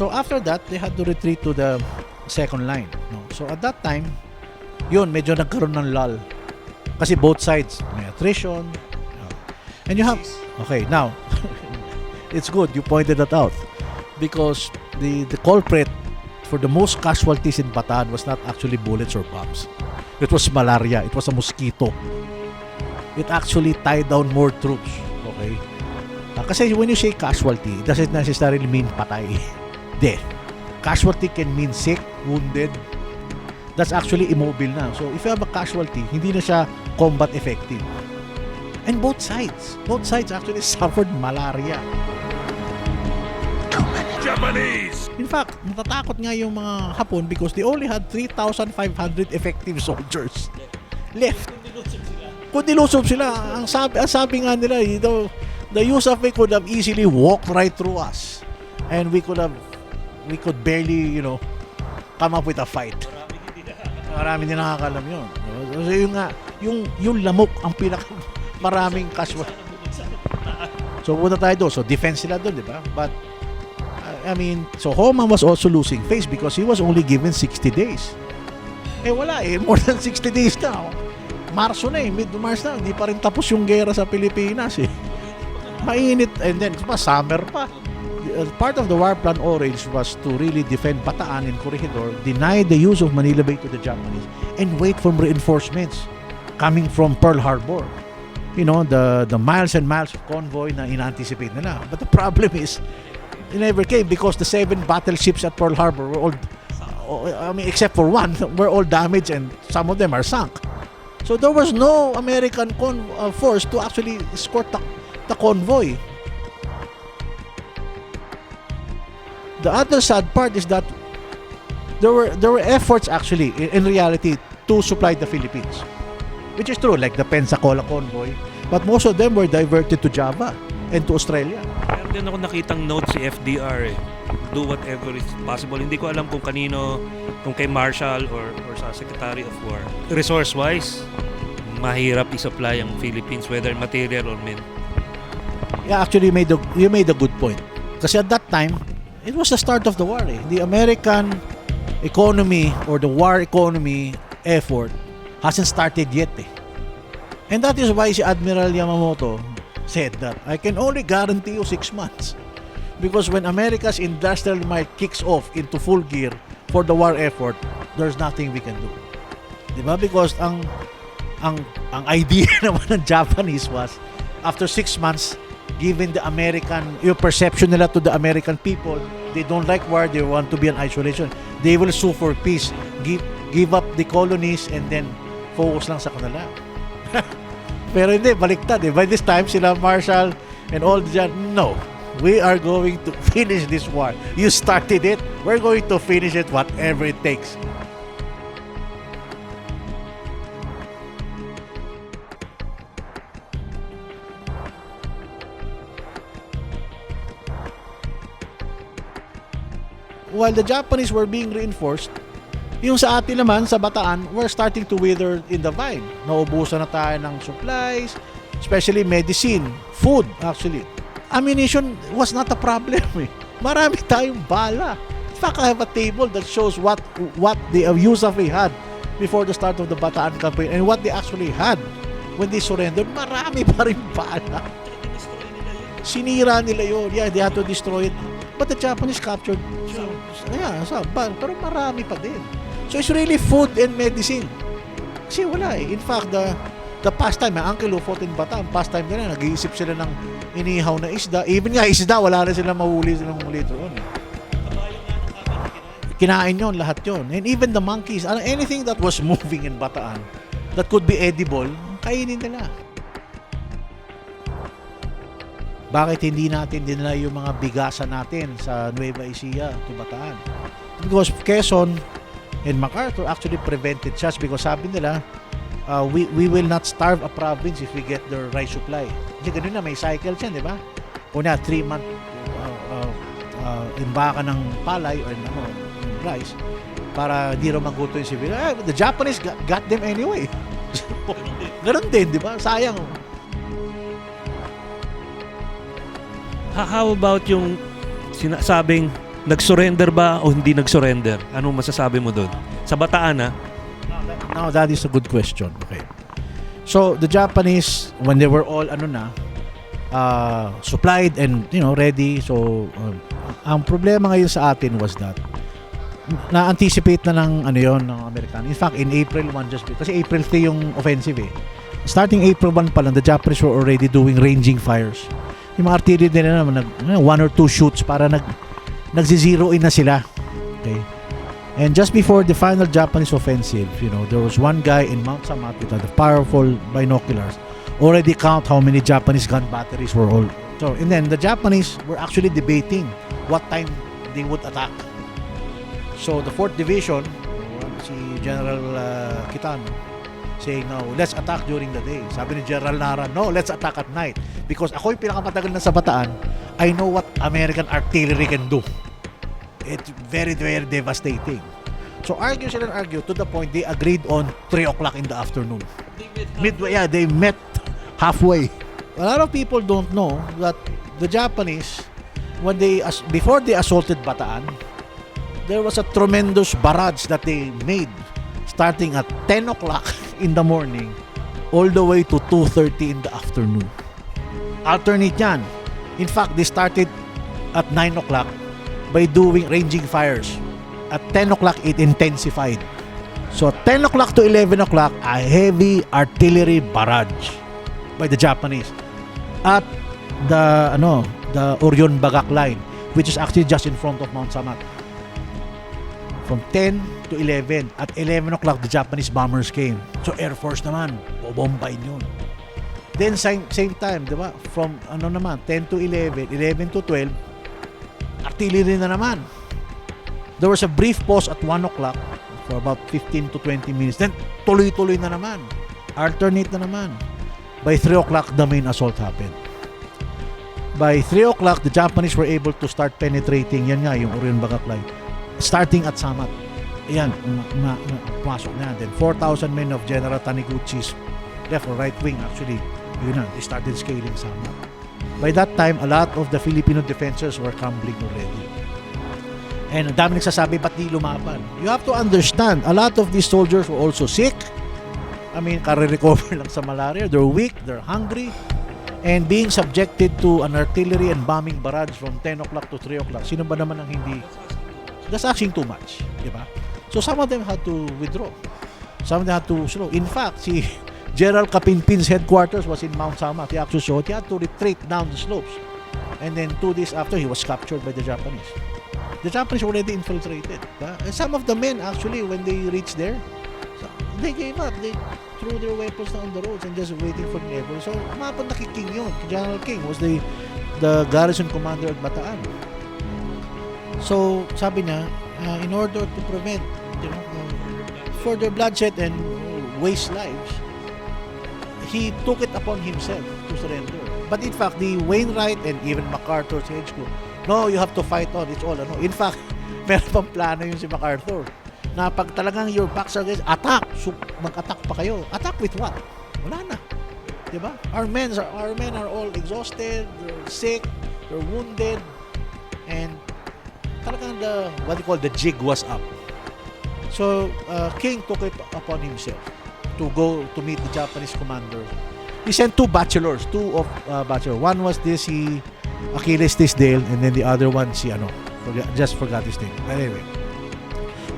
So after that, they had to retreat to the second line. No? So at that time, yun, medyo nagkaroon ng lull. Kasi both sides, may attrition. And you have, okay, now, it's good you pointed that out. Because the culprit for the most casualties in Bataan was not actually bullets or bombs. It was malaria. It was a mosquito. It actually tied down more troops. Okay? Kasi when you say casualty, it doesn't necessarily mean patay. Death. Casualty can mean sick, wounded. That's actually immobile na. So if you have a casualty, hindi na siya combat effective. And both sides actually suffered malaria. Too many Japanese! In fact, natatakot nga yung mga Hapon because they only had 3,500 effective soldiers left. Kung nilusob sila, ang sabi nga nila, the USAF could have easily walked right through us. And we could barely, come up with a fight. Marami din nakakalam yun. So yung nga, yung lamok ang maraming casual. So punta tayo doon. So defense sila doon, di ba? But, I mean, so Homan was also losing face because he was only given 60 days. Wala more than 60 days na. Marso na mid-March na, hindi pa rin tapos yung gera sa Pilipinas Mainit, and then summer pa. Part of the war plan Orange was to really defend Bataan and Corregidor, deny the use of Manila Bay to the Japanese, and wait for reinforcements coming from Pearl Harbor. The miles and miles of convoy na in-anticipate nila. But the problem is, it never came because the 7 battleships at Pearl Harbor were all, except for one, were all damaged and some of them are sunk. So there was no American force to actually escort the convoy. The other sad part is that there were efforts actually in reality to supply the Philippines, which is true, like the Pensacola convoy, but most of them were diverted to Java and to Australia. Meron din ako nakitang note si FDR do whatever is possible. Hindi ko alam kung kanino, kung kay Marshall or sa Secretary of War. Resource-wise, mahirap i-supply ang Philippines, whether material or men. Yeah, actually you made a good point. Kasi at that time, it was the start of the war. The American economy or the war economy effort hasn't started yet. And that is why si Admiral Yamamoto said that I can only guarantee you 6 months. Because when America's industrial might kicks off into full gear for the war effort, there's nothing we can do. Diba? Because ang idea naman ng Japanese was, after 6 months, given the American, yung perception nila to the American people, they don't like war, they want to be in isolation. They will sue for peace, give up the colonies, and then focus lang sa kanila. Pero hindi, baliktad. By this time, sila Marshall and all the no, we are going to finish this war. You started it, we're going to finish it whatever it takes. While the Japanese were being reinforced, yung sa atin naman, sa Bataan, we're starting to wither in the vine. Naubusan na tayo ng supplies, especially medicine, food actually. Ammunition was not a problem. Marami tayong bala. In fact, I have a table that shows what the USAF had before the start of the Bataan campaign and what they actually had when they surrendered. Marami pa rin bala. Sinira nila yun. Yeah, they had to destroy it. But the Japanese captured some, pero marami pa din. So it's really food and medicine. Kasi wala In fact, the pastime, my uncle who fought in Bataan, pastime nila, nag-iisip sila ng inihaw na isda. Even nga isda, wala na sila mahuli silang later on. Kinain yun, lahat yun. And even the monkeys, anything that was moving in Bataan that could be edible, kainin nila. Bakit hindi natin dinala yung mga bigasan natin sa Nueva Ecija to Bataan? Because Quezon and MacArthur actually prevented such because sabi nila, we will not starve a province if we get their rice supply. Kasi ganun na, may cycle yan, di ba? Una, 3-month imbaka ng palay or rice para di raw maguto yung civil. The Japanese got them anyway. Ganun din, di ba? Sayang. How about yung sinasabing nag-surrender ba o hindi nag-surrender? Anong masasabi mo doon? Sa Bataan, ha? Now, that is a good question. Okay. So, the Japanese, when they were all, supplied and, ready. So, ang problema ngayon sa atin was that, na-anticipate na ng, ng American. In fact, in April 1, kasi April 3 yung offensive eh. Starting April 1 pa lang, the Japanese were already doing ranging fires. Yung mga artillery nila naman, one or two shoots para nagzi-zero in na sila. Okay. And just before the final Japanese offensive, there was one guy in Mount Samat with the powerful binoculars already count how many Japanese gun batteries were all. So, and then the Japanese were actually debating what time they would attack. So the 4th Division, si General Kitano, saying, no, let's attack during the day. Sabi ni General Nara, no, let's attack at night. Because ako yung pinakamatagal na sa Bataan, I know what American artillery can do. It's very, very devastating. So argue sila and argue to the point they agreed on 3 o'clock in the afternoon. Midway, they met halfway. A lot of people don't know that the Japanese, before they assaulted Bataan, there was a tremendous barrage that they made starting at 10 o'clock in the morning all the way to 2:30 in the afternoon. Alternate yan. In fact, they started at 9 o'clock by doing ranging fires. At 10 o'clock, it intensified. So 10 o'clock to 11 o'clock, a heavy artillery barrage by the Japanese at the Orion Bagak line, which is actually just in front of Mount Samat. From 10 to 11. At 11 o'clock, the Japanese bombers came. So Air Force naman, bobombayin yun. Then same time, di ba? From 10 to 11, 11 to 12, artillery na naman. There was a brief pause at 1 o'clock for about 15 to 20 minutes. Then tuloy-tuloy na naman. Alternate na naman. By 3 o'clock, the main assault happened. By 3 o'clock, the Japanese were able to start penetrating. Yan nga, yung Orion Bagak line. Starting at Samat. Ayan, pumasok na yan. Then 4,000 men of General Taniguchi's left or right wing actually, they started scaling Samat. By that time, a lot of the Filipino defenses were crumbling already. And ang dami nagsasabi, ba't di lumaban? You have to understand, a lot of these soldiers were also sick. Kare-recover lang sa malaria. They're weak, they're hungry. And being subjected to an artillery and bombing barrage from 10 o'clock to 3 o'clock, sino ba naman ang hindi? That's asking too much, di ba? So some of them had to withdraw. Some of them had to slow. In fact, si General Kapinpin's headquarters was in Mount Samat. He actually showed he had to retreat down the slopes. And then 2 days after, he was captured by the Japanese. The Japanese already infiltrated. And some of the men actually, when they reached there, they gave up. They threw their weapons on the roads and just waiting for the neighbor. So, umabot na kay King yun. General King was the garrison commander at Bataan. So, sabi niya, in order to prevent further bloodshed and waste lives, he took it upon himself to surrender. But in fact, the Wainwright and even MacArthur's HQ, no, you have to fight on. It's all In fact, meron pang plano yun si MacArthur na pag talagang your backs are against, attack. So, mag-attack pa kayo. Attack with what? Wala na. Diba? Our men are all exhausted, they're sick, they're wounded, and talagang the jig was up. So, King took it upon himself to go to meet the Japanese commander. He sent 2 bachelors. One was si Achilles Tisdale, and then the other one just forgot his name. Anyway,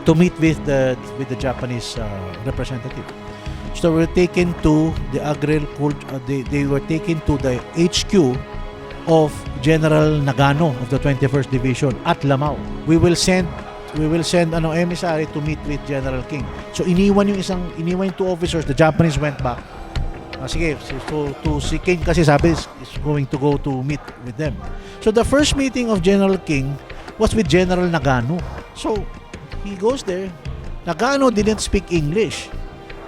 to meet with the Japanese representative. So they were taken to the they were taken to the HQ of General Nagano of the 21st Division at Lamao. We will send emissary to meet with General King. So iniwan yung 2 officers. The Japanese went back. Sige, so si King kasi sabi is going to go to meet with them. So the first meeting of General King was with General Nagano. So he goes there. Nagano didn't speak English.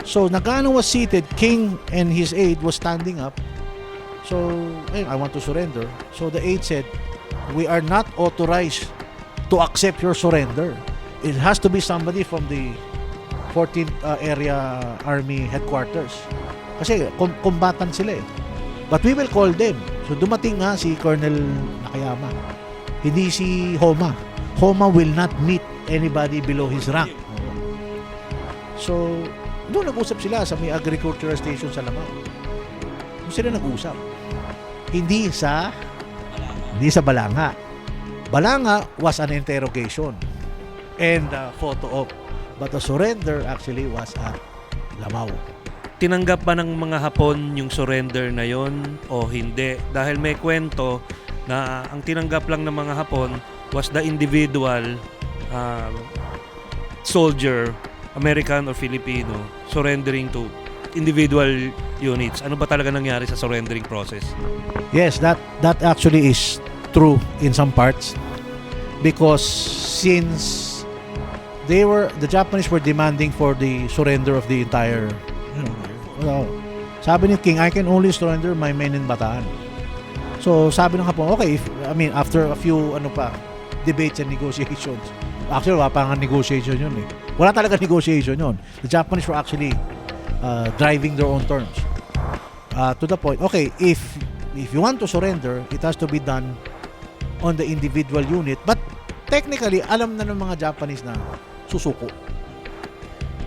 So Nagano was seated. King and his aide was standing up. So, I want to surrender. So the aide said, we are not authorized to accept your surrender. It has to be somebody from the 14th Area Army Headquarters. Kasi combatant sila eh. But we will call them. So dumating nga si Colonel Nakayama. Hindi si Homa. Homa will not meet anybody below his rank. So, doon nag-usap sila sa may agricultural station sa Lamao. Doon sila nag-usap. Hindi sa Balanga. Balanga was an interrogation and photo op. But the surrender actually was at Lamao. Tinanggap ba ng mga Hapon yung surrender na yon o hindi? Dahil may kwento na ang tinanggap lang ng mga Hapon was the individual soldier, American or Filipino, surrendering to individual units. Ano ba talaga nangyari sa surrendering process? Yes, that actually is true in some parts because since the Japanese were demanding for the surrender of the entire, sabi ni King, I can only surrender my men in Bataan. So sabi ng Hapon, okay, after a few debates and negotiations, actually wala pa nga negotiation yun eh. Wala talaga negotiation yun. The Japanese were actually driving their own terms. To the point, okay, if you want to surrender, it has to be done on the individual unit. But technically, alam na ng mga Japanese na susuko.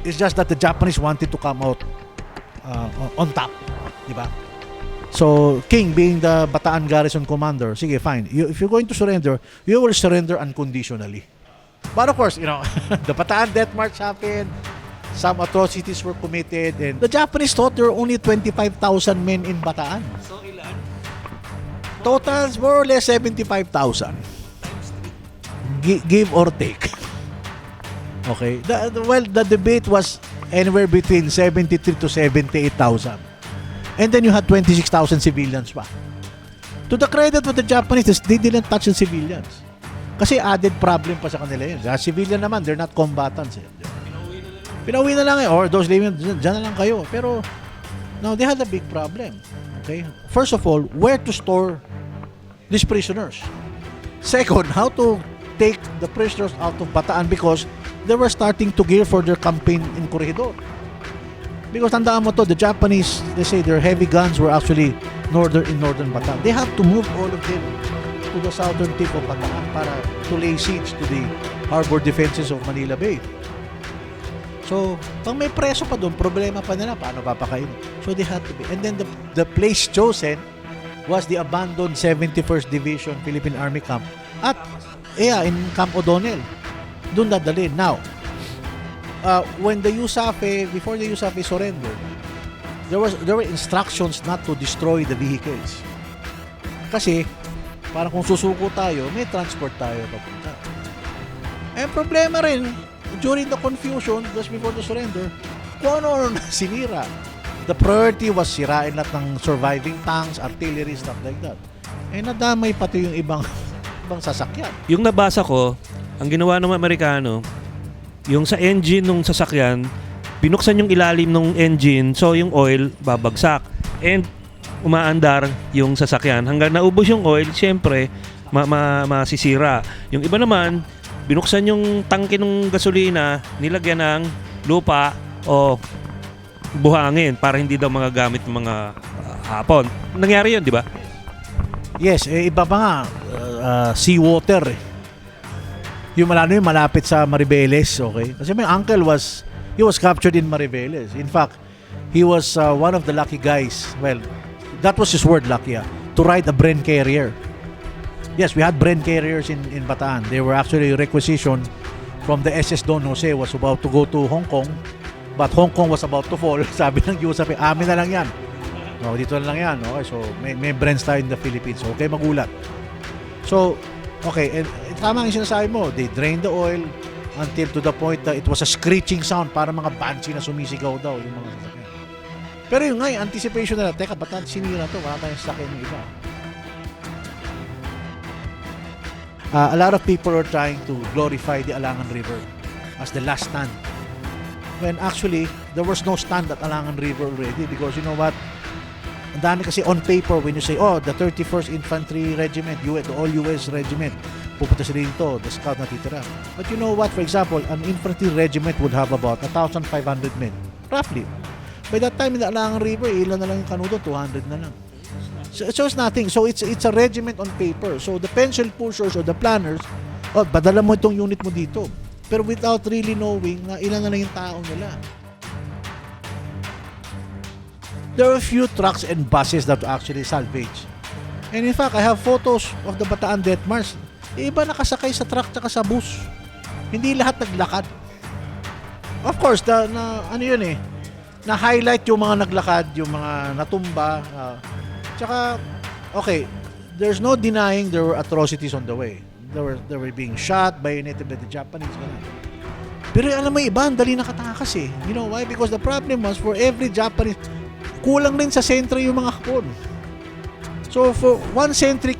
It's just that the Japanese wanted to come out on top, di ba? So, King being the Bataan Garrison Commander, sige, fine. If you're going to surrender, you will surrender unconditionally. But of course, the Bataan Death March happened, some atrocities were committed, and the Japanese thought there were only 25,000 men in Bataan. So, ilan? Totals more or less 75,000. Give or take. Okay. The debate was anywhere between 73 to 78,000. And then you had 26,000 civilians pa. To the credit of the Japanese, they didn't touch the civilians. Kasi added problem pa sa kanila yun. Sa civilian naman, they're not combatants. Pinauwi na lang eh. Or those living, dyan na lang kayo. Pero, now, they had a big problem. Okay? First of all, where to store these prisoners? Second, how to take the prisoners out of Bataan because they were starting to gear for their campaign in Corregidor. Because tandaan mo to, the Japanese, they say their heavy guns were actually in northern Bataan. They have to move all of them to the southern tip of Bataan para to lay siege to the harbor defenses of Manila Bay. So, pag may preso pa doon, problema pa nila, paano papakain? So, they had to be. And then the place chosen was the abandoned 71st Division Philippine Army Camp at in Camp O'Donnell. Doon dadalhin. Now, when the USAFE, before the USAFE surrendered, there were instructions not to destroy the vehicles. Kasi, parang kung susuko tayo, may transport tayo papunta. Eh, problema rin, during the confusion, just before the surrender, kung ano na sinira. The priority was sirain lahat ng surviving tanks, artillery, stuff like that. Eh, nadamay pati yung ibang sasakyan. Yung nabasa ko, ang ginawa ng Amerikano, yung sa engine ng sasakyan, binuksan yung ilalim ng engine, so yung oil babagsak. And umaandar yung sasakyan. Hanggang naubos yung oil, syempre, masisira. Yung iba naman, binuksan yung tangke ng gasolina, nilagyan ng lupa o buhangin para hindi daw magagamit ng mga Hapon. Nangyari yun, di ba? Yes, iba pa nga, seawater eh. Yung malapit sa Maribeles, okay? Kasi my uncle was captured in Maribeles. In fact, he was one of the lucky guys. Well, that was his word, lucky, to ride a Bren carrier. Yes, we had Bren carriers in Bataan. They were actually requisitioned from the SS Don Jose, was about to go to Hong Kong, but Hong Kong was about to fall. Sabi ng USAP, amin na lang yan. No, dito na lang yan. Okay, so may Brens tayo in the Philippines. Okay, magulat. So, okay, and tama yung sinasabi mo, they drained the oil until to the point that it was a screeching sound para mga banshee na sumisigaw daw yung mga sasakyan. Pero yung nga, anticipation na, teka, ba't natin sinira to? Wala tayong sasakyan yung iba. A lot of people are trying to glorify the Alangan River as the last stand. When actually, there was no stand at Alangan River already because you know what? Ang dami kasi on paper when you say, oh, the 31st Infantry Regiment, the all-US regiment, pupunta sila dito, the scout na titira. But you know what? For example, an infantry regiment would have about 1,500 men, roughly. By that time in the Alangan River, ilan na lang yung kanudo, 200 na lang. So it's nothing. So it's a regiment on paper. So the pencil pushers or the planners, Oh, padala mo itong unit mo dito. Pero without really knowing na ilan na yung tao nila. There are a few trucks and buses that actually salvage. And in fact, I have photos of the Bataan Death March. Iba nakasakay sa truck at sa bus. Hindi lahat naglakad. Of course, na-highlight yung mga naglakad, yung mga natumba. Tsaka, okay, there's no denying there were atrocities on the way. They were being shot, bayoneted by the Japanese. Ganun. Pero alam mo, iba, ang dali nakatakas eh. You know why? Because the problem was, for every Japanese, kulang rin sa sentry yung mga Hapon. So, for one sentry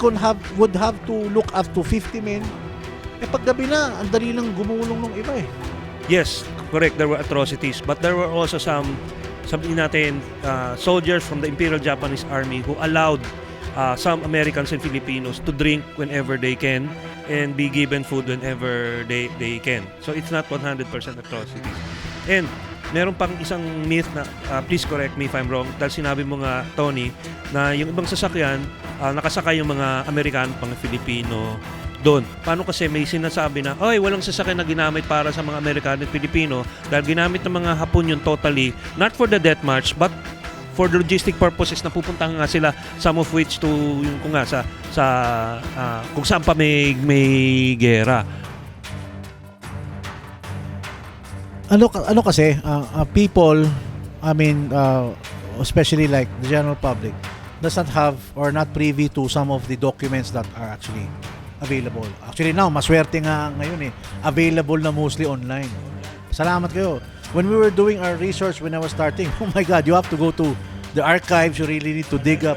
would have to look up to 50 men. Paggabi na, ang dali nang gumulong ng iba eh. Yes, correct. There were atrocities, but there were also some soldiers from the Imperial Japanese Army who allowed some Americans and Filipinos to drink whenever they can and be given food whenever they can. So it's not 100% atrocities. And meron pang isang myth na please correct me if I'm wrong, dahil sinabi mo nga, Tony, na yung ibang sasakyan nakasakay yung mga Amerikano pang Filipino doon. Paano kasi may sinasabi na walang sasakyan na ginamit para sa mga Amerikano at Pilipino dahil ginamit ng mga Hapon yung totally not for the death march but for the logistic purposes na pupunta nga sila, some of which to yung kung nga kung saan pa may gera. Ano kasi people, I mean especially like the general public does not have or not privy to some of the documents that are actually available. Actually now, maswerte nga ngayon available na mostly online. Salamat kayo. When we were doing our research when I was starting, oh my God, you have to go to the archives, you really need to dig up.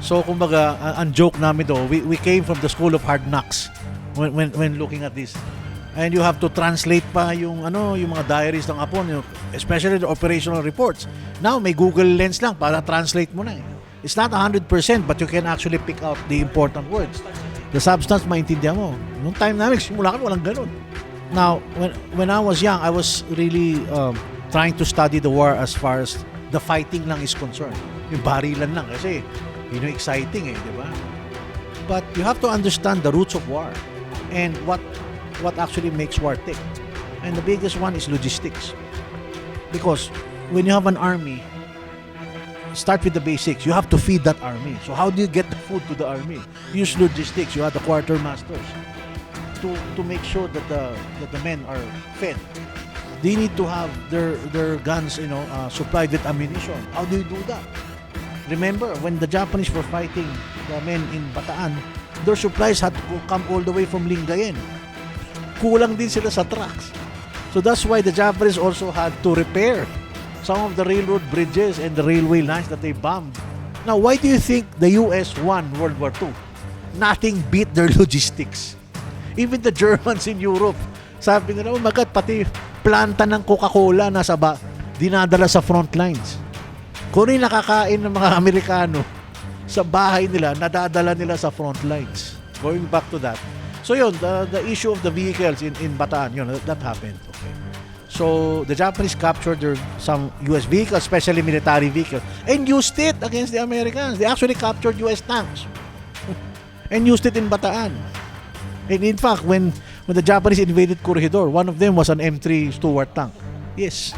So kumbaga, ang joke namin though, we came from the school of hard knocks when looking at this. And you have to translate pa yung mga diaries ng Hapon, especially the operational reports. Now may Google Lens lang para translate mo na eh. It's not 100% but you can actually pick out the important words. The substance maintindihan mo. Nung time namin, simula ka walang ganun. Now, when I was young, I was really trying to study the war as far as the fighting lang is concerned. Yung barilan lang kasi exciting di ba? But you have to understand the roots of war and what actually makes war tick. And the biggest one is logistics. Because when you have an army, start with the basics. You have to feed that army. So how do you get the food to the army? Use logistics. You have the quartermasters to make sure that the men are fed. They need to have their guns, supplied with ammunition. How do you do that? Remember, when the Japanese were fighting the men in Bataan, their supplies had to come all the way from Lingayen. Kulang din sila sa trucks. So that's why the Japanese also had to repair some of the railroad bridges and the railway lines that they bombed. Now, why do you think the US won World War II? Nothing beat their logistics. Even the Germans in Europe, sabi nila, oh my God, pati planta ng Coca-Cola dinadala sa front lines. Kung yung nakakain ng mga Amerikano sa bahay nila, nadadala nila sa front lines. Going back to that. So yun, the issue of the vehicles in Bataan, that happened. Okay. So the Japanese captured some US vehicles, especially military vehicles, and used it against the Americans. They actually captured US tanks and used it in Bataan. And in fact, when the Japanese invaded Corregidor, one of them was an M3 Stuart tank. Yes,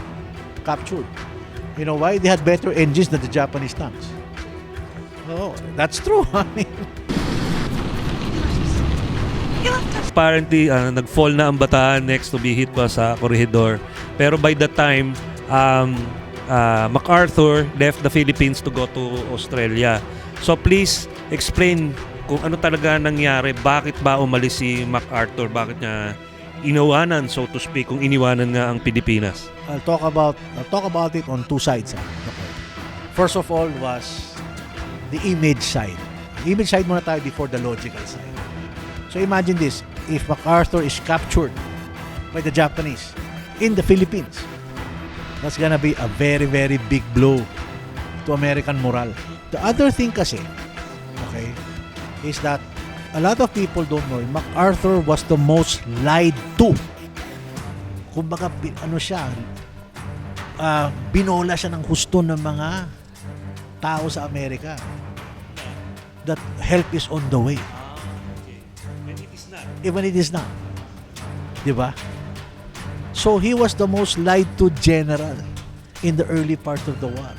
captured. You know why? They had better engines than the Japanese tanks. Oh, that's true. I mean, apparently, nag-fall na ang Bataan next to be hit pa sa Corregidor. Pero by that time, MacArthur left the Philippines to go to Australia. So please explain kung ano talaga nangyari, bakit ba umalis si MacArthur, bakit niya iniwanan, so to speak, kung iniwanan nga ang Pilipinas. I'll talk about it on two sides. Okay. First of all was the image side. The image side muna tayo before the logical side. So imagine this, if MacArthur is captured by the Japanese in the Philippines, that's gonna be a very, very big blow to American morale. The other thing kasi, okay, is that a lot of people don't know, MacArthur was the most lied to. Kumbaga, binola siya ng husto ng mga tao sa Amerika. That help is on the way. And it is not. even it is not. Di ba? So he was the most lied to general in the early part of the war.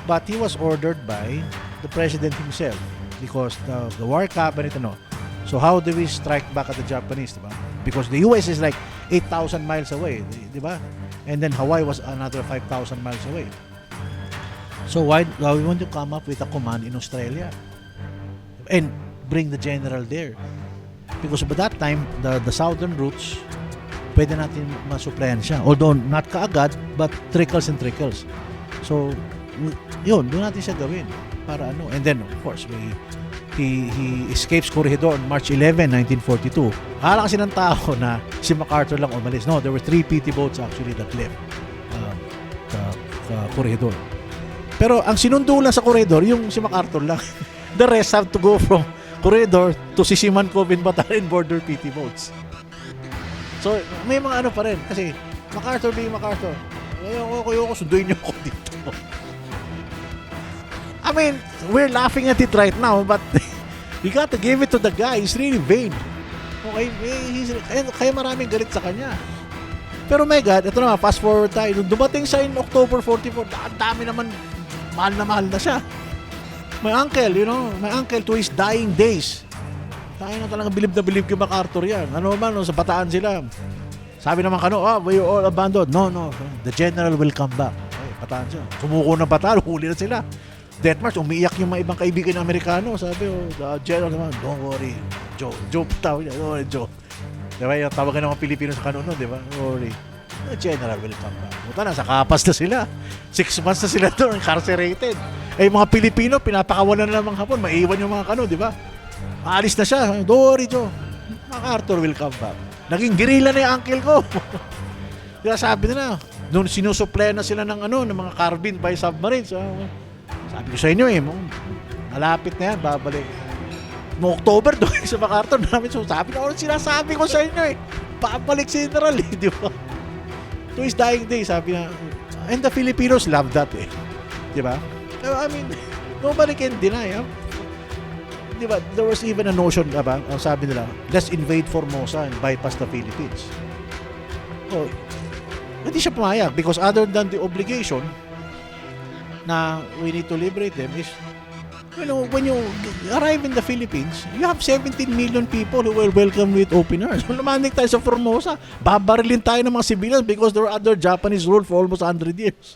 But he was ordered by the president himself because the war cabinet, So how do we strike back at the Japanese, diba? Because the US is like 8,000 miles away, diba? And then Hawaii was another 5,000 miles away. So why we want to come up with a command in Australia and bring the general there? Because by that time, the southern routes, pwede natin masupplyan siya. Although not kaagad, but trickles and trickles. So, yun, doon natin siya gawin. Para ano. And then, of course, he escapes Corregidor on March 11, 1942. Akala kasi ng tao na si MacArthur lang umalis. No, there were 3 PT boats actually that left Corregidor. Pero ang sinundo lang sa Corregidor, yung si MacArthur lang. The rest have to go from Corregidor to Sisiman Cove in Bataran border PT boats. So, may mga ano pa rin. Kasi, MacArthur being MacArthur. Ayoko, sunduin niyo ako dito. I mean, we're laughing at it right now, but you got to give it to the guy. He's really vain. Okay? Kaya maraming galit sa kanya. Pero my God, ito naman, fast forward tayo. Nung dumating siya in October 44, dami naman, mahal na siya. My uncle to his dying days. Tayo na talaga bilib na bilib kay MacArthur yan. Ano man, sa Bataan sila. Sabi naman we all abandoned. No, the general will come back. Ay, Bataan siya. Sumuko na Bataan, huli na sila. Death March, umiiyak yung mga ibang kaibigan ng Amerikano. Sabi, the general naman, don't worry, Joe, tawag niya, don't worry, Joe. Diba, yung tawagan ng mga Pilipino sa kanon, diba? Don't worry, the general will come back. Puta na, sa kapas na sila. 6 months na sila doon, incarcerated. Yung mga Pilipino, pinapakawalan na ng mga Hapon, maiiwan yung mga kanon, diba? Maalis na siya, don't worry, Joe. MacArthur will come back. Naging guerrilla na yung uncle ko. Kaya sabi nila, noon sinusupply na sila ng mga carbine by submarines. Sabi ko sa inyo malapit na yan, babalik. Noong October, doon sa MacArthur namin, so sabi na, sinasabi ko sa inyo babalik si General, di ba? To his dying day, sabi na, and the Filipinos love that, di ba? I mean, nobody can deny, di ba? There was even a notion, sabi nila, let's invade Formosa and bypass the Philippines. So, hindi siya pumayag because other than the obligation na we need to liberate them is, when you arrive in the Philippines, you have 17 million people who will welcome with open arms. Kung lumanik tayo sa Formosa, babarilin tayo ng mga civilians because there were other Japanese rule for almost 100 years.